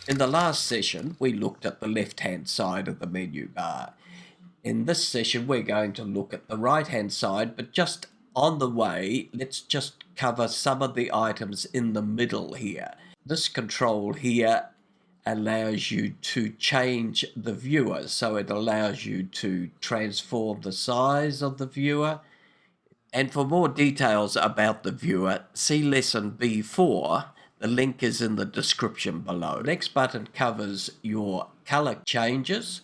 In the last session, we looked at the left-hand side of the menu bar. In this session, we're going to look at the right-hand side, but just on the way, let's just cover some of the items in the middle here. This control here allows you to change the viewer, so it allows you to transform the size of the viewer. And for more details about the viewer, see lesson B4. The link is in the description below. The next button covers your color changes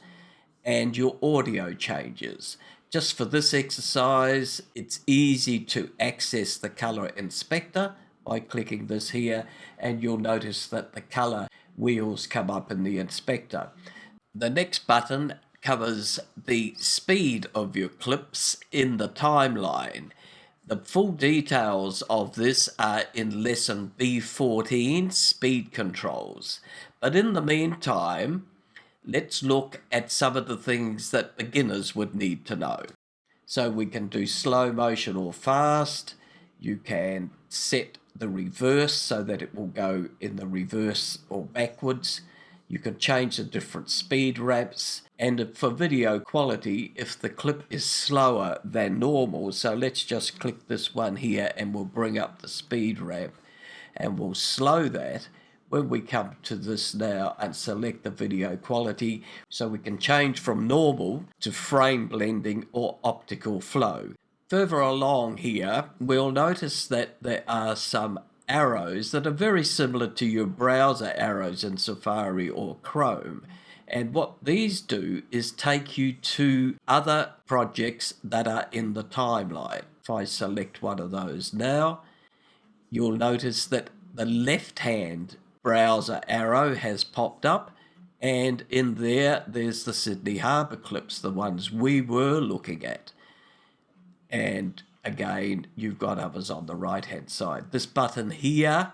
and your audio changes. Just for this exercise, it's easy to access the color inspector by clicking this here, and you'll notice that the color wheels come up in the inspector. The next button covers the speed of your clips in the timeline. The full details of this are in lesson B14, Speed Controls. But in the meantime, let's look at some of the things that beginners would need to know. So we can do slow motion or fast. You can set the reverse so that it will go in the reverse or backwards. You can change the different speed ramps, and for video quality, if the clip is slower than normal, so let's just click this one here and we'll bring up the speed ramp and we'll slow that. When we come to this now and select the video quality, so we can change from normal to frame blending or optical flow. Further along here, we'll notice that there are some arrows that are very similar to your browser arrows in Safari or Chrome. And what these do is take you to other projects that are in the timeline. If I select one of those now, you'll notice that the left-hand browser arrow has popped up, and in there's the Sydney Harbour clips, the ones we were looking at. And again, you've got others on the right-hand side. This button here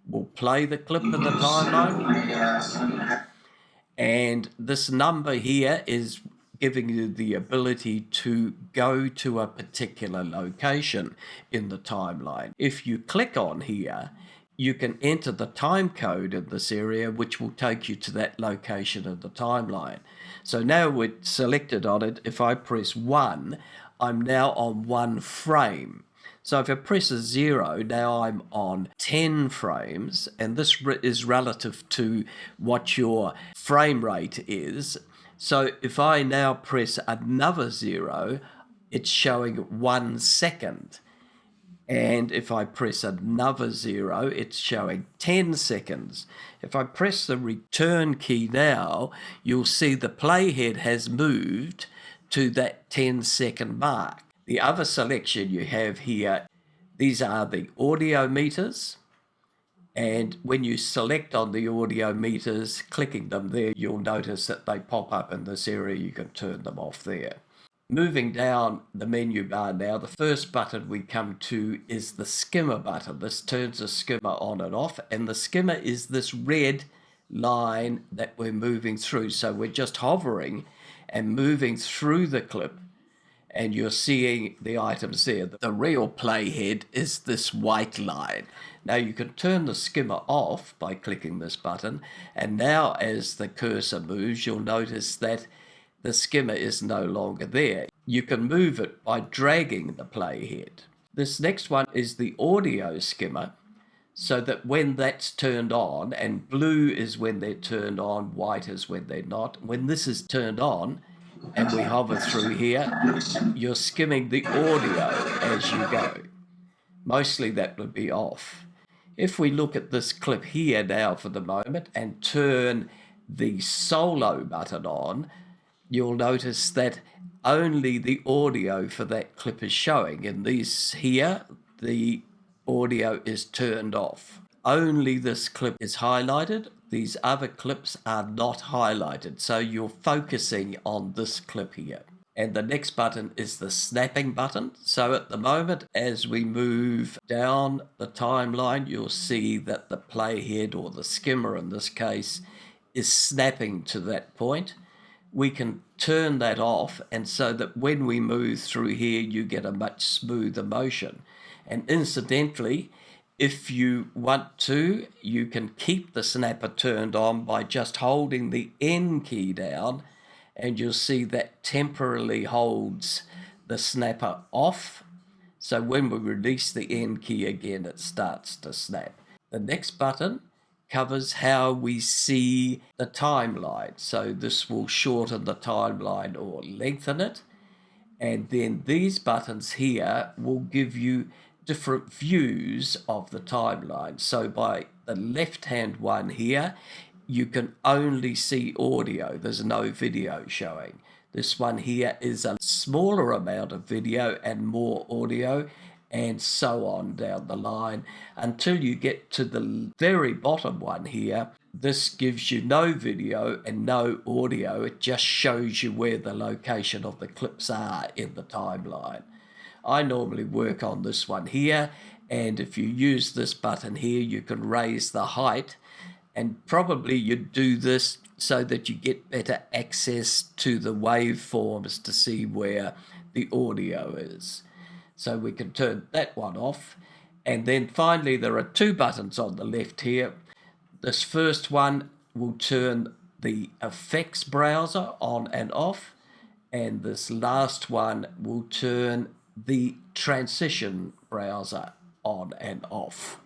will play the clip in the timeline. And this number here is giving you the ability to go to a particular location in the timeline. If you click on here, you can enter the time code in this area, which will take you to that location of the timeline. So now we're selected on it. If I press 1, I'm now on 1 frame. So if I press a 0, now I'm on 10 frames, and this is relative to what your frame rate is. So if I now press another 0, it's showing 1 second. And if I press another 0, it's showing 10 seconds. If I press the return key now, you'll see the playhead has moved to that 10-second mark. The other selection you have here, these are the audio meters. And when you select on the audio meters, clicking them there, you'll notice that they pop up in this area. You can turn them off there. Moving down the menu bar now, the first button we come to is the skimmer button. This turns the skimmer on and off, and the skimmer is this red line that we're moving through. So we're just hovering and moving through the clip, and you're seeing the items there. The real playhead is this white line. Now you can turn the skimmer off by clicking this button, and now as the cursor moves, you'll notice that the skimmer is no longer there. You can move it by dragging the playhead. This next one is the audio skimmer, so that when that's turned on, and blue is when they're turned on, white is when they're not. When this is turned on and we hover through here, you're skimming the audio as you go. Mostly that would be off. If we look at this clip here now for the moment and turn the solo button on, you'll notice that only the audio for that clip is showing. In these here, the audio is turned off. Only this clip is highlighted. These other clips are not highlighted, so you're focusing on this clip here. And the next button is the snapping button. So at the moment, as we move down the timeline, you'll see that the playhead, or the skimmer in this case, is snapping to that point. We can turn that off, and so that when we move through here, you get a much smoother motion. And incidentally, If you want to, you can keep the snapper turned on by just holding the N key down, and you'll see that temporarily holds the snapper off. So when we release the N key again, it starts to snap. The next button covers how we see the timeline. So this will shorten the timeline or lengthen it. And then these buttons here will give you different views of the timeline. So by the left-hand one here, you can only see audio. There's no video showing. This one here is a smaller amount of video and more audio, and so on down the line until you get to the very bottom one here. This gives you no video and no audio. It just shows you where the location of the clips are in the timeline. I normally work on this one here, and if you use this button here, you can raise the height, and probably you do this so that you get better access to the waveforms to see where the audio is. So we can turn that one off. And then finally, there are two buttons on the left here. This first one will turn the effects browser on and off. And this last one will turn the transition browser on and off.